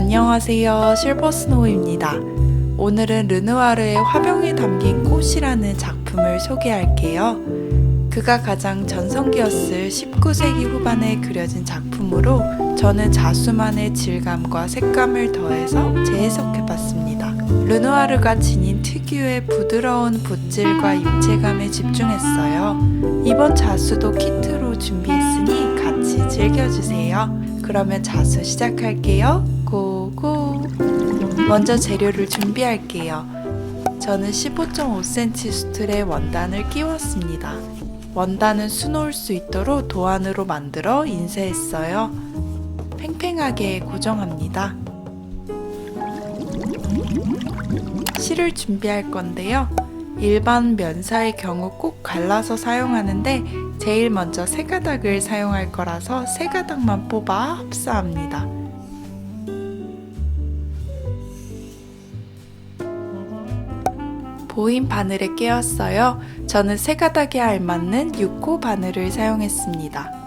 안녕하세요, 실버스노우입니다. 오늘은 르누아르의 화병에 담긴 꽃이라는 작품을 소개할게요. 그가 가장 전성기였을 19세기 후반에 그려진 작품으로 저는 자수만의 질감과 색감을 더해서 재해석해봤습니다. 르누아르가 지닌 특유의 부드러운 붓질과 입체감에 집중했어요. 이번 자수도 키트로 준비했으니 같이 즐겨주세요. 그러면 자수 시작할게요. 고고! 먼저 재료를 준비할게요. 저는 15.5cm 수틀에 원단을 끼웠습니다. 원단은 수놓을 수 있도록 도안으로 만들어 인쇄했어요. 팽팽하게 고정합니다. 실을 준비할 건데요. 일반 면사의 경우 꼭 갈라서 사용하는데 제일 먼저 세 가닥을 사용할 거라서 세 가닥만 뽑아 흡사합니다. 보인 바늘에 끼웠어요. 저는 세 가닥에 알맞는 6호 바늘을 사용했습니다.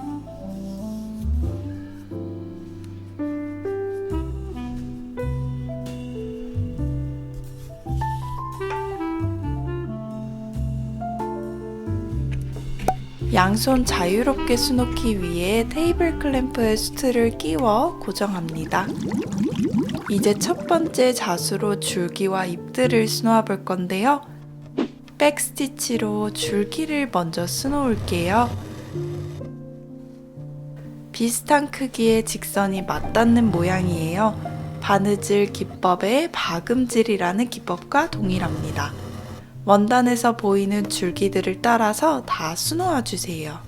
양손 자유롭게 수놓기 위해 테이블 클램프에 수틀을 끼워 고정합니다. 이제 첫 번째 자수로 줄기와 잎들을 수놓아 볼 건데요. 백스티치로 줄기를 먼저 수놓을게요. 비슷한 크기의 직선이 맞닿는 모양이에요. 바느질 기법의 박음질이라는 기법과 동일합니다. 원단에서 보이는 줄기들을 따라서 다 수놓아 주세요.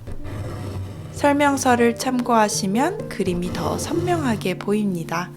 설명서를 참고하시면 그림이 더 선명하게 보입니다.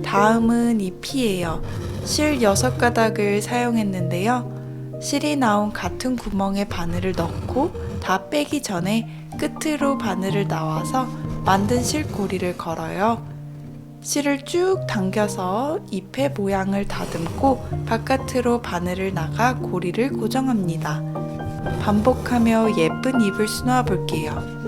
다음은 잎이에요. 실 6가닥을 사용했는데요. 실이 나온 같은 구멍에 바늘을 넣고 다 빼기 전에 끝으로 바늘을 나와서 만든 실고리를 걸어요. 실을 쭉 당겨서 잎의 모양을 다듬고 바깥으로 바늘을 나가 고리를 고정합니다. 반복하며 예쁜 잎을 수놓아 볼게요.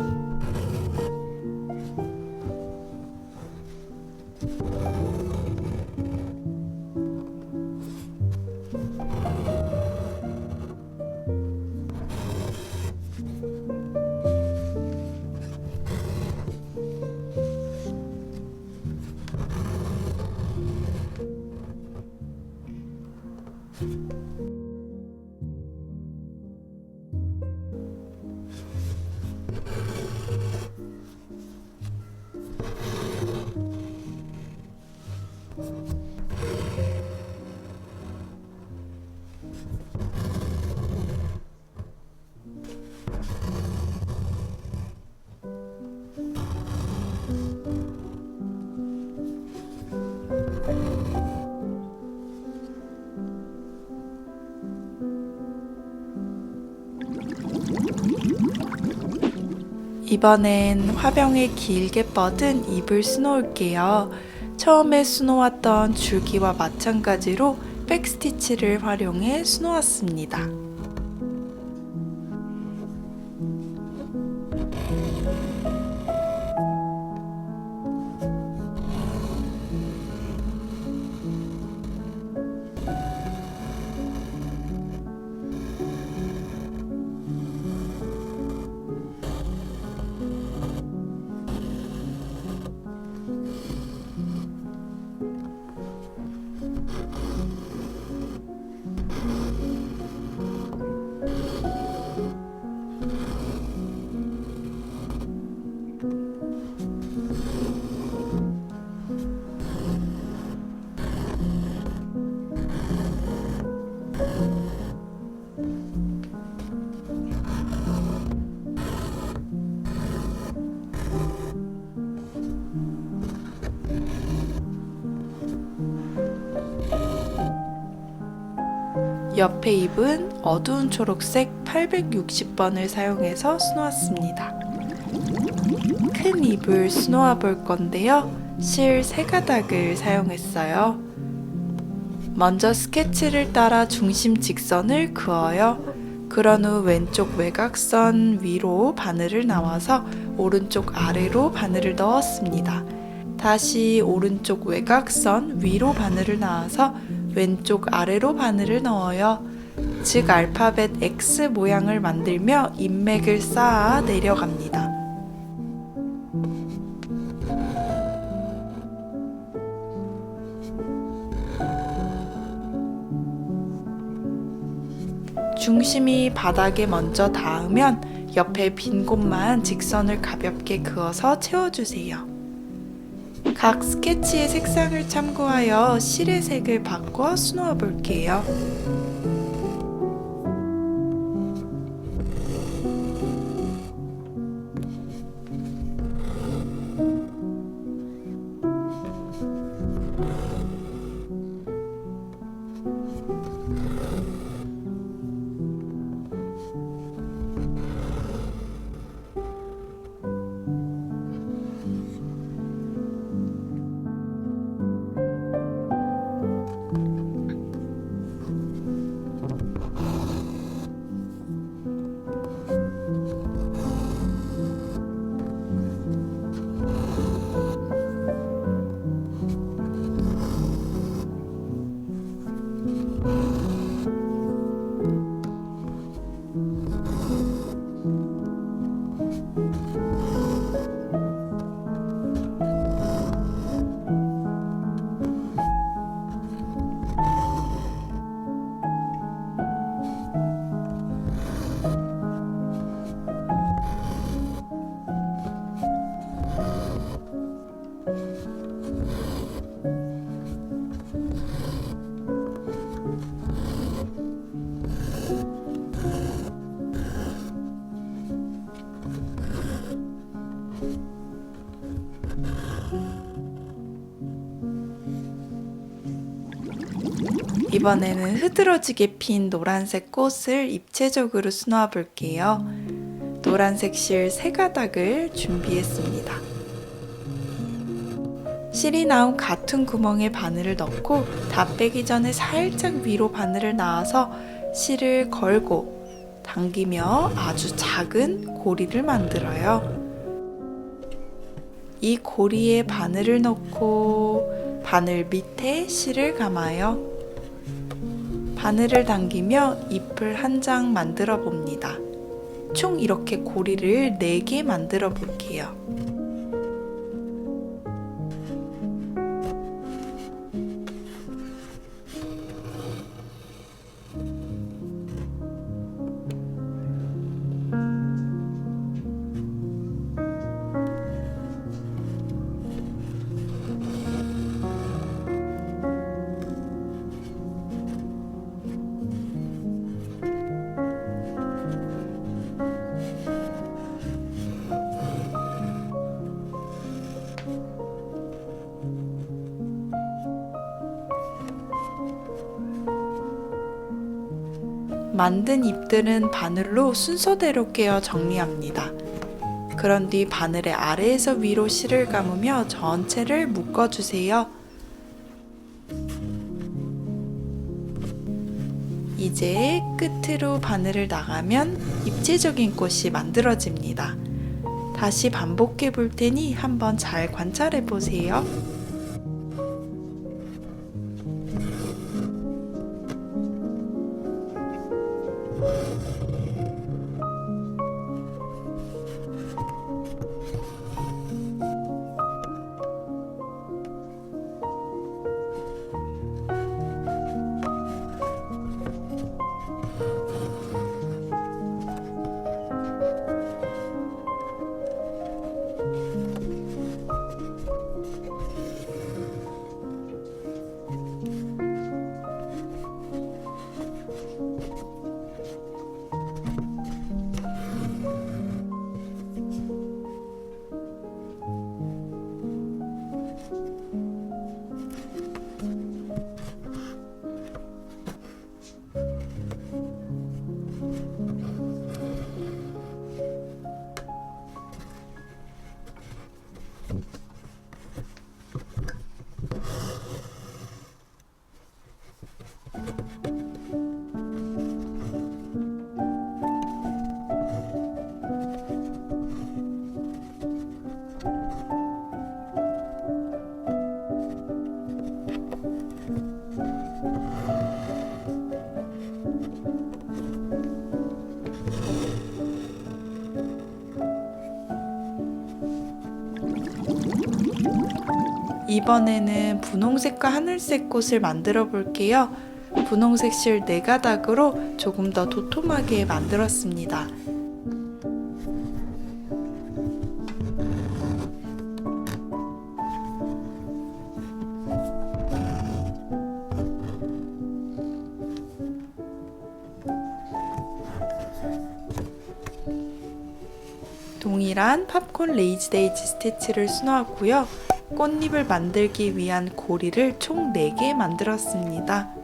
이번엔 화병에 길게 뻗은 잎을 수놓을게요. 처음에 수놓았던 줄기와 마찬가지로 백스티치를 활용해 수놓았습니다. 옆에 잎은 어두운 초록색 860번을 사용해서 수놓았습니다. 큰 잎을 수놓아 볼 건데요. 실 3가닥을 사용했어요. 먼저 스케치를 따라 중심 직선을 그어요. 그런 후 왼쪽 외곽선 위로 바늘을 나와서 오른쪽 아래로 바늘을 넣었습니다. 다시 오른쪽 외곽선 위로 바늘을 나와서 왼쪽 아래로 바늘을 넣어요. 즉 알파벳 X 모양을 만들며 인맥을 쌓아 내려갑니다. 중심이 바닥에 먼저 닿으면 옆에 빈 곳만 직선을 가볍게 그어서 채워주세요. 각 스케치의 색상을 참고하여 실의 색을 바꿔 수놓아 볼게요. 이번에는 흐드러지게 핀 노란색 꽃을 입체적으로 수놓아 볼게요. 노란색 실 3가닥을 준비했습니다. 실이 나온 같은 구멍에 바늘을 넣고 다 빼기 전에 살짝 위로 바늘을 놔서 실을 걸고 당기며 아주 작은 고리를 만들어요. 이 고리에 바늘을 넣고 바늘 밑에 실을 감아요. 바늘을 당기며 잎을 한 장 만들어 봅니다. 총 이렇게 고리를 4개 만들어 볼게요. 만든 잎들은 바늘로 순서대로 꿰어 정리합니다. 그런 뒤 바늘의 아래에서 위로 실을 감으며 전체를 묶어주세요. 이제 끝으로 바늘을 나가면 입체적인 꽃이 만들어집니다. 다시 반복해 볼 테니 한번 잘 관찰해 보세요. 이번에는 분홍색과 하늘색 꽃을 만들어 볼게요. 분홍색 실 4가닥으로 조금 더 도톰하게 만들었습니다. 동일한 팝콘 레이지 데이지 스티치를 수놓았고요. 꽃잎을 만들기 위한 고리를 총 4개 만들었습니다.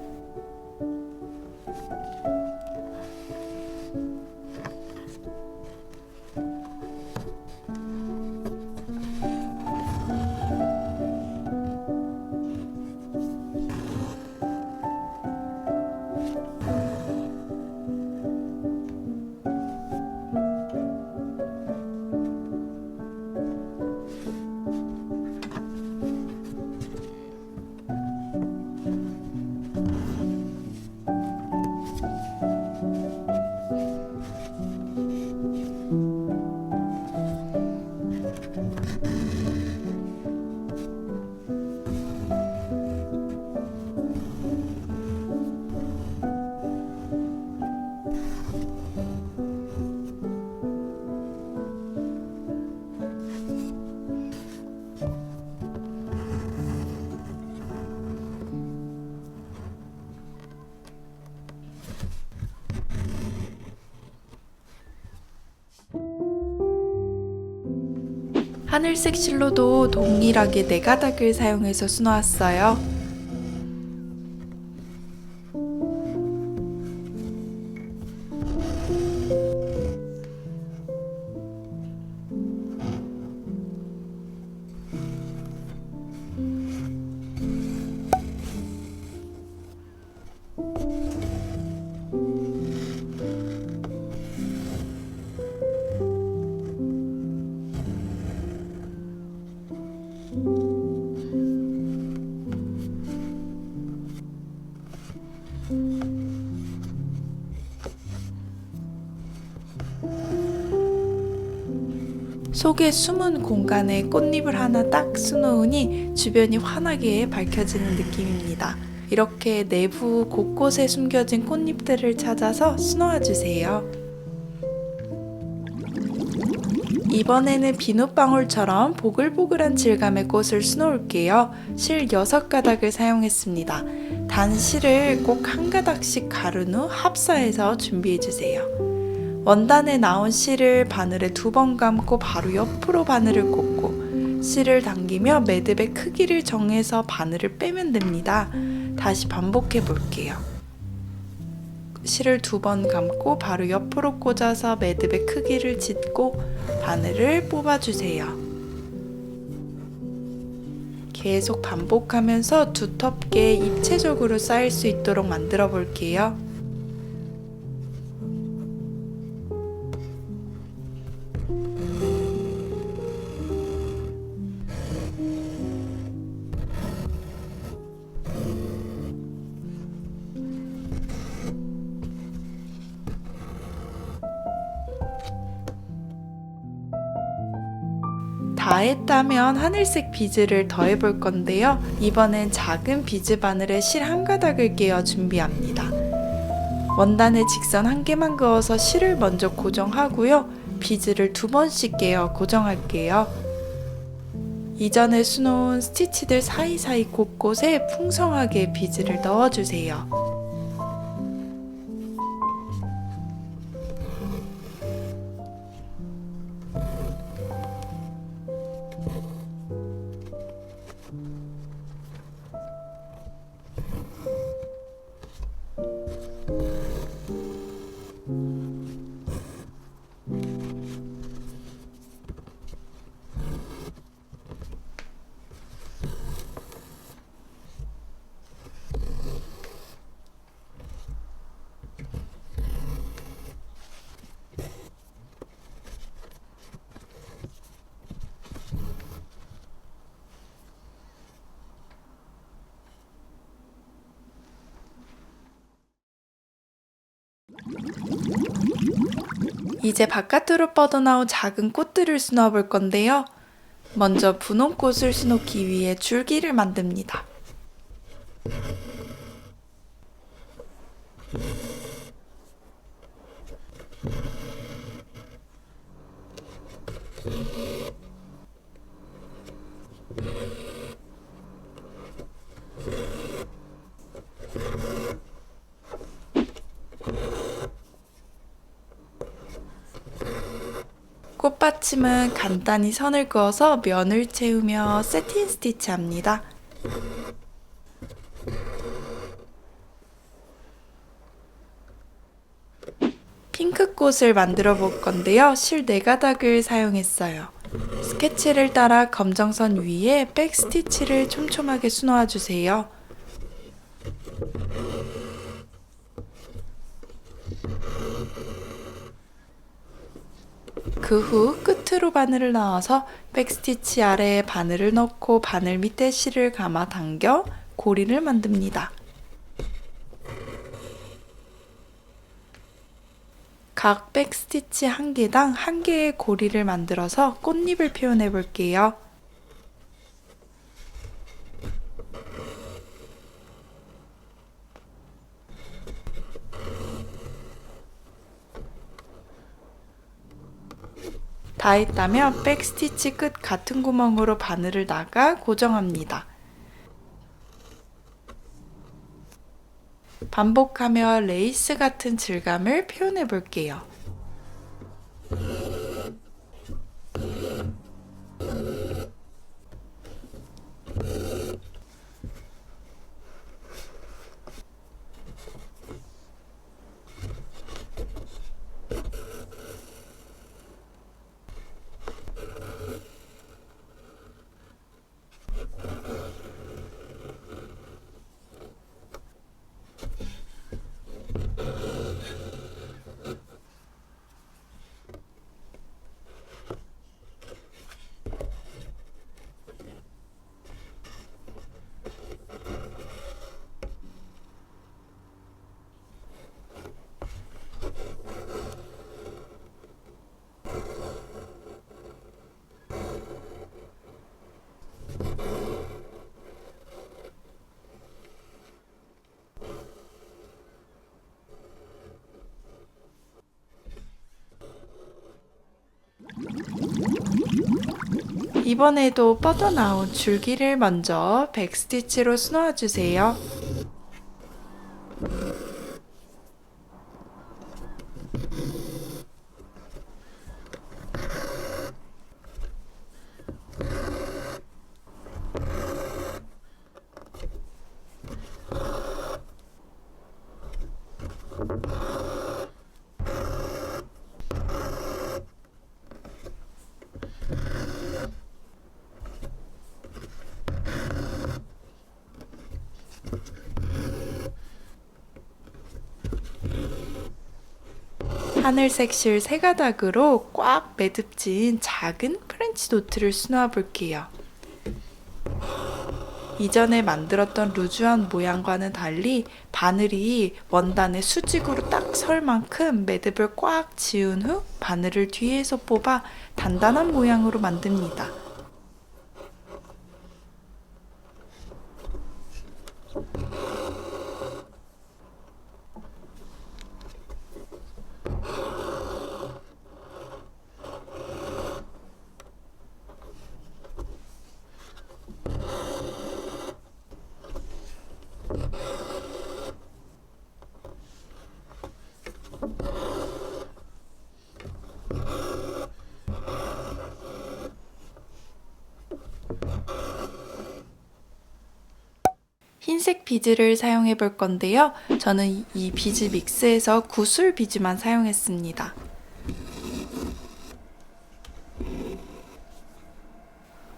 하늘색 실로도 동일하게 4가닥을 사용해서 수놓았어요. 속에 숨은 공간에 꽃잎을 하나 딱 수놓으니 주변이 환하게 밝혀지는 느낌입니다. 이렇게 내부 곳곳에 숨겨진 꽃잎들을 찾아서 수놓아 주세요. 이번에는 비눗방울처럼 보글보글한 질감의 꽃을 수놓을게요. 실 6가닥을 사용했습니다. 단 실을 꼭 1가닥씩 가른 후 합사해서 준비해주세요. 원단에 나온 실을 바늘에 2번 감고 바로 옆으로 바늘을 꽂고 실을 당기며 매듭의 크기를 정해서 바늘을 빼면 됩니다. 다시 반복해 볼게요. 실을 2번 감고 바로 옆으로 꽂아서 매듭의 크기를 짓고 바늘을 뽑아주세요. 계속 반복하면서 두텁게 입체적으로 쌓일 수 있도록 만들어 볼게요. 다 했다면 하늘색 비즈를 더해 볼 건데요. 이번엔 작은 비즈 바늘에 실 1가닥을 끼워 준비합니다. 원단에 직선 1개만 그어서 실을 먼저 고정하고요. 비즈를 2번씩 끼워 고정할게요. 이전에 수놓은 스티치들 사이사이 곳곳에 풍성하게 비즈를 넣어주세요. 이제 바깥으로 뻗어나온 작은 꽃들을 수놓아 볼 건데요. 먼저 분홍꽃을 수놓기 위해 줄기를 만듭니다. 꽃받침은 간단히 선을 그어서 면을 채우며 세틴 스티치 합니다. 핑크꽃을 만들어 볼 건데요. 실 4가닥을 사용했어요. 스케치를 따라 검정선 위에 백스티치를 촘촘하게 수놓아 주세요. 그 후 끝으로 바늘을 넣어서 백스티치 아래에 바늘을 넣고 바늘 밑에 실을 감아 당겨 고리를 만듭니다. 각 백스티치 1개당 1개의 고리를 만들어서 꽃잎을 표현해 볼게요. 다 했다면 백스티치 끝 같은 구멍으로 바늘을 나가 고정합니다. 반복하며 레이스 같은 질감을 표현해 볼게요. 이번에도 뻗어나온 줄기를 먼저 백스티치로 수놓아 주세요. 하늘색 실 3가닥으로 꽉 매듭진 작은 프렌치 노트를 수놓아 볼게요. 이전에 만들었던 루즈한 모양과는 달리 바늘이 원단에 수직으로 딱 설 만큼 매듭을 꽉 지은 후 바늘을 뒤에서 뽑아 단단한 모양으로 만듭니다. 흰색 비즈를 사용해 볼 건데요. 저는 이 비즈 믹스에서 구슬 비즈만 사용했습니다.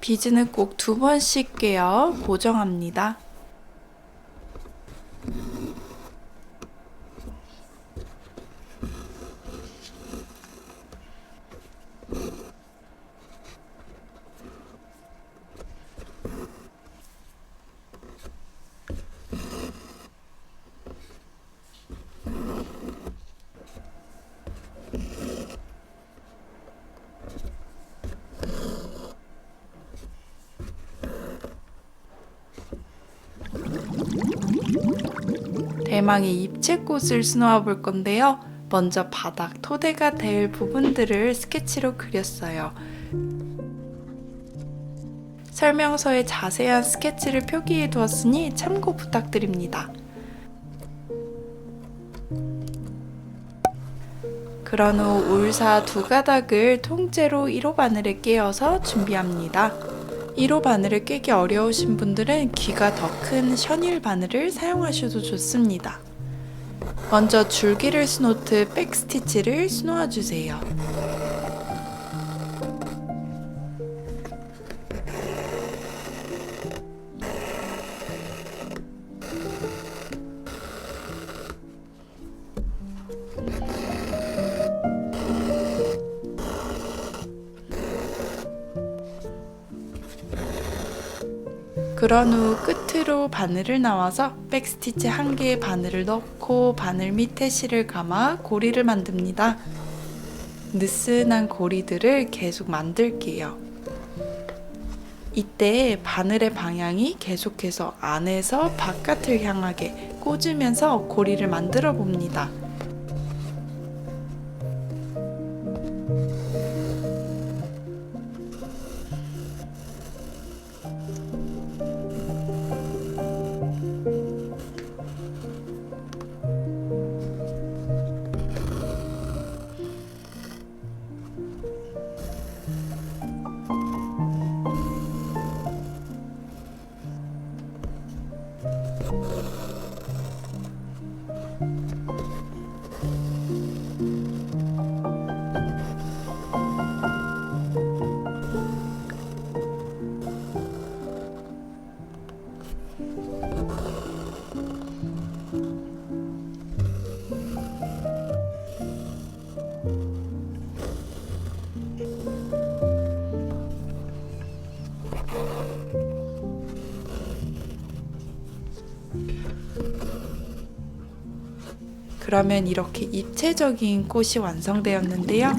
비즈는 꼭 2번씩 꿰어 고정합니다. 대망의 입체꽃을 수놓아 볼 건데요. 먼저 바닥 토대가 될 부분들을 스케치로 그렸어요. 설명서에 자세한 스케치를 표기해 두었으니 참고 부탁드립니다. 그런 후 울사 두 가닥을 통째로 1호 바늘에 끼워서 준비합니다. 1호 바늘을 꿰기 어려우신 분들은 귀가 더 큰 셔닐 바늘을 사용하셔도 좋습니다. 먼저 줄기를 수놓듯 백스티치를 수놓아 주세요. 그런 후 끝으로 바늘을 나와서 백스티치 한 개의 바늘을 넣고 바늘 밑에 실을 감아 고리를 만듭니다. 느슨한 고리들을 계속 만들게요. 이때 바늘의 방향이 계속해서 안에서 바깥을 향하게 꽂으면서 고리를 만들어 봅니다. 그러면 이렇게 입체적인 꽃이 완성되었는데요.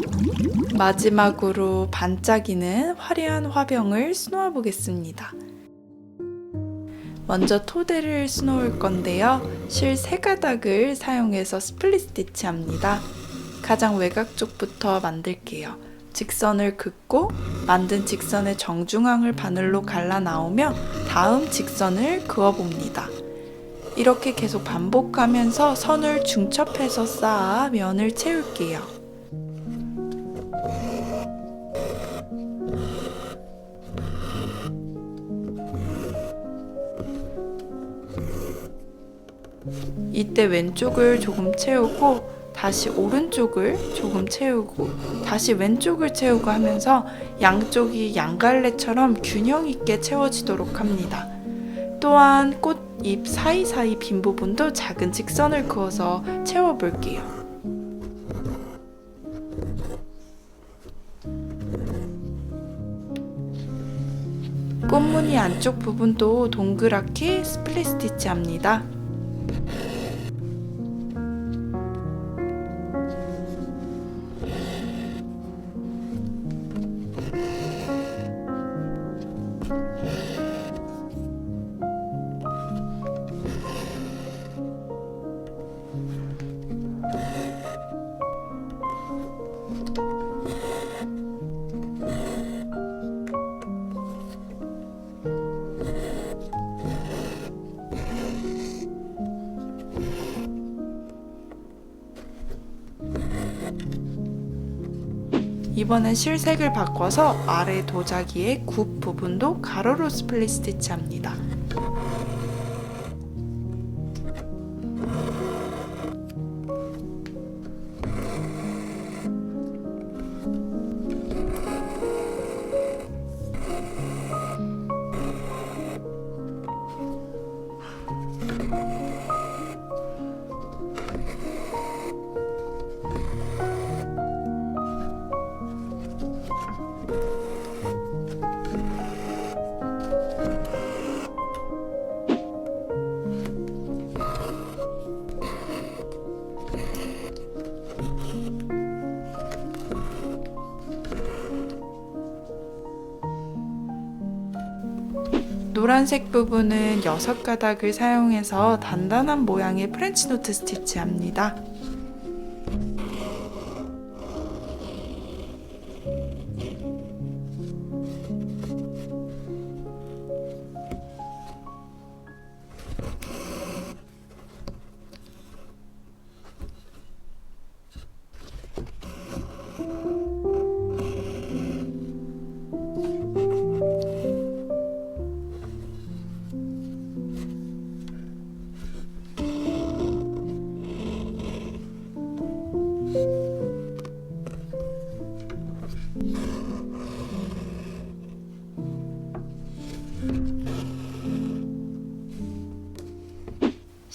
마지막으로 반짝이는 화려한 화병을 수놓아 보겠습니다. 먼저 토대를 수놓을 건데요. 실 3가닥을 사용해서 스플릿 스티치 합니다. 가장 외곽 쪽부터 만들게요. 직선을 긋고 만든 직선의 정중앙을 바늘로 갈라 나오며 다음 직선을 그어봅니다. 이렇게 계속 반복하면서 선을 중첩해서 쌓아 면을 채울게요. 이때 왼쪽을 조금 채우고 다시 오른쪽을 조금 채우고 다시 왼쪽을 채우고 하면서 양쪽이 양갈래처럼 균형 있게 채워지도록 합니다. 또한 꽃잎 사이사이 빈 부분도 작은 직선을 그어서 채워볼게요. 꽃무늬 안쪽 부분도 동그랗게 스플릿 스티치 합니다. 이번엔 실색을 바꿔서 아래 도자기의 굽 부분도 가로로 스플릿 스티치 합니다. 노란색 부분은 6가닥을 사용해서 단단한 모양의 프렌치 노트 스티치합니다.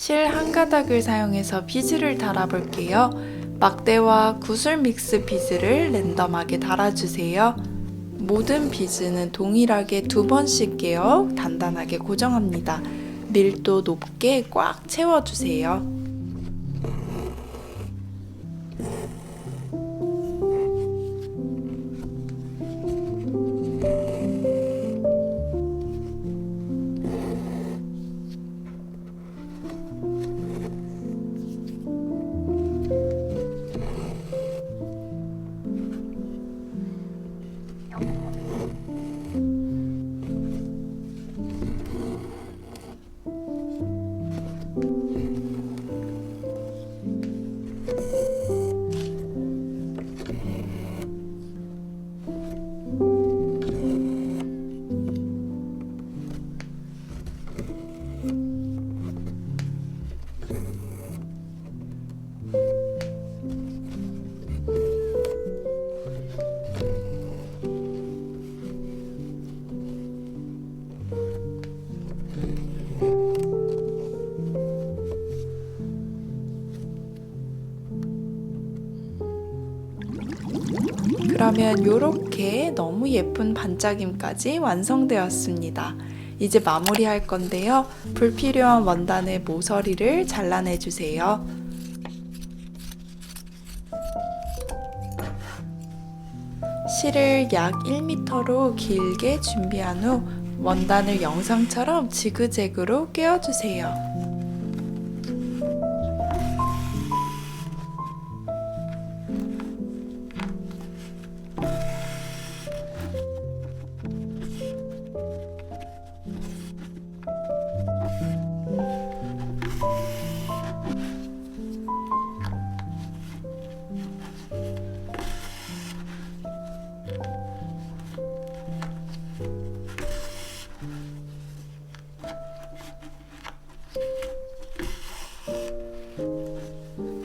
실 한 가닥을 사용해서 비즈를 달아볼게요. 막대와 구슬 믹스 비즈를 랜덤하게 달아주세요. 모든 비즈는 동일하게 2번씩 깨어 단단하게 고정합니다. 밀도 높게 꽉 채워주세요. 그러면 이렇게 너무 예쁜 반짝임까지 완성되었습니다. 이제 마무리할 건데요. 불필요한 원단의 모서리를 잘라내주세요. 실을 약 1m로 길게 준비한 후 원단을 영상처럼 지그재그로 꿰어주세요.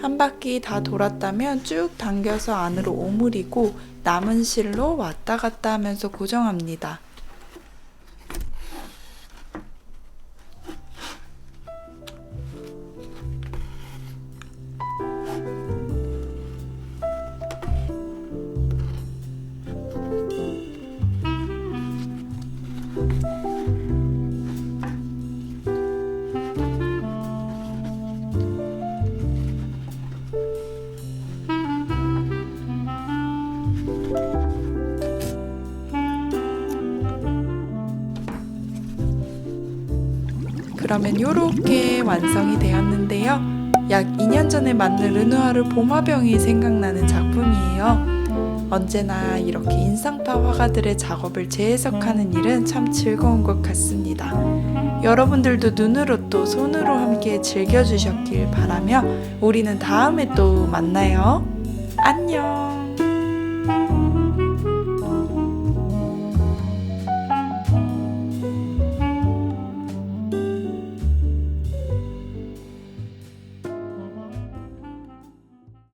한 바퀴 다 돌았다면 쭉 당겨서 안으로 오므리고 남은 실로 왔다 갔다 하면서 고정합니다. 그러면 이렇게 완성이 되었는데요. 약 2년 전에 만든 르누아르 봄화병이 생각나는 작품이에요. 언제나 이렇게 인상파 화가들의 작업을 재해석하는 일은 참 즐거운 것 같습니다. 여러분들도 눈으로 또 손으로 함께 즐겨주셨길 바라며 우리는 다음에 또 만나요. 안녕.